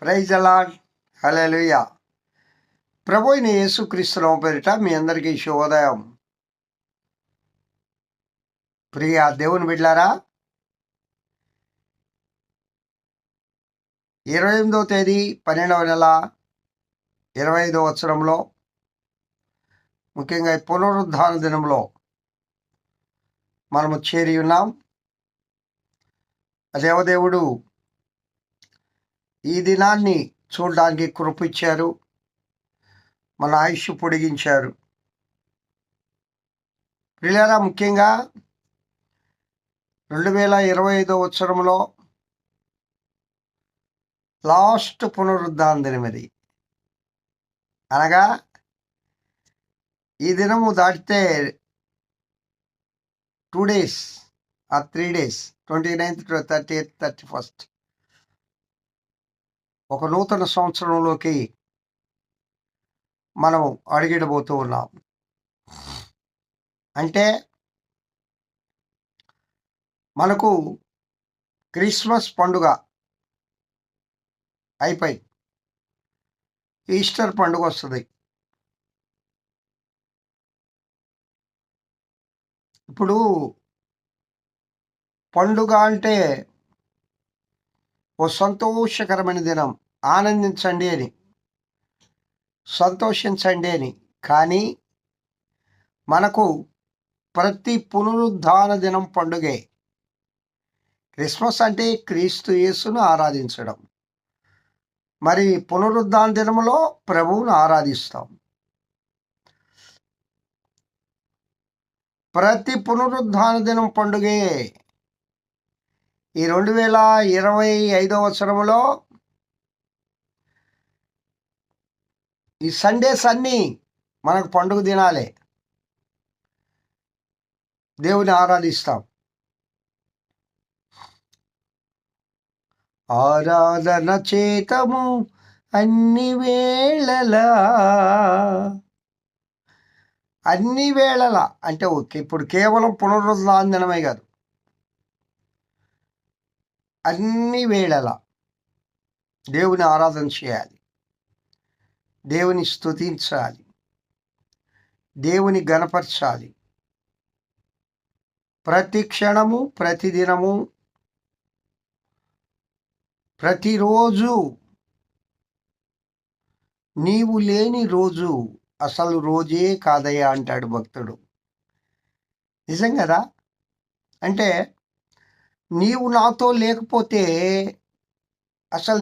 Praise the lord. Hallelujah. ప్రభు అయిన యేసుక్రీస్తు నామమున పేరిట మీ అందరికీ శుభోదయం. ప్రియ దేవుని బిడ్డలారా, 28వ తేదీ 12వ నెల 25వ సంవత్సరంలో, ముఖ్యంగా ఈ పునరుద్ధాన దినంలో మనము చేరి ఉన్నాం. దేవదేవుడు ఈ దినాన్ని చూడడానికి కృపిచ్చారు, మన ఆయుష్ పొడిగించారు. ప్రియులారా, ముఖ్యంగా 2025వ సంవత్సరంలో లాస్ట్ పునరుద్ధాన దినం ఇది. అనగా ఈ దినము దాటితే 2 days or 3 days, 29th to 30th, 31st, ఒక నూతన సంవత్సరంలోకి మనం అడుగిడబోతూ ఉన్నాం. అంటే మనకు క్రిస్మస్ పండుగ అయిపోయి ఈస్టర్ పండుగ వస్తుంది. ఇప్పుడు పండుగ అంటే ఓ సంతోషకరమైన దినం, ఆనందించండి అని, సంతోషించండి అని. కానీ మనకు ప్రతి పునరుద్ధాన దినం పండుగే. క్రిస్మస్ అంటే క్రీస్తు యేసును ఆరాధించడం. మరి పునరుద్ధాన దినములో ప్రభువును ఆరాధిస్తాం. ప్రతి పునరుద్ధాన దినం పండుగే. ఈ 2025వ సంవత్సరంలో ఈ సండేస్ అన్నీ మనకు పండుగ దినాలే. దేవుని ఆరాధిస్తాం. ఆరాధన చేతము అన్ని వేళలా. అన్ని వేళల అంటే ఓకే, ఇప్పుడు కేవలం పునరుద్ధాన దినమే కాదు, అన్ని వేళల దేవుని ఆరాధన చేయాలి, దేవుని స్తుతించాలి, దేవుని గణపరచాలి. ప్రతి క్షణము, ప్రతిదినము, ప్రతిరోజు. నీవు లేని రోజు అసలు రోజే కాదయ్యా అంటాడు భక్తుడు. నిజం కదా? అంటే నీవు నాతో లేకపోతే అసలు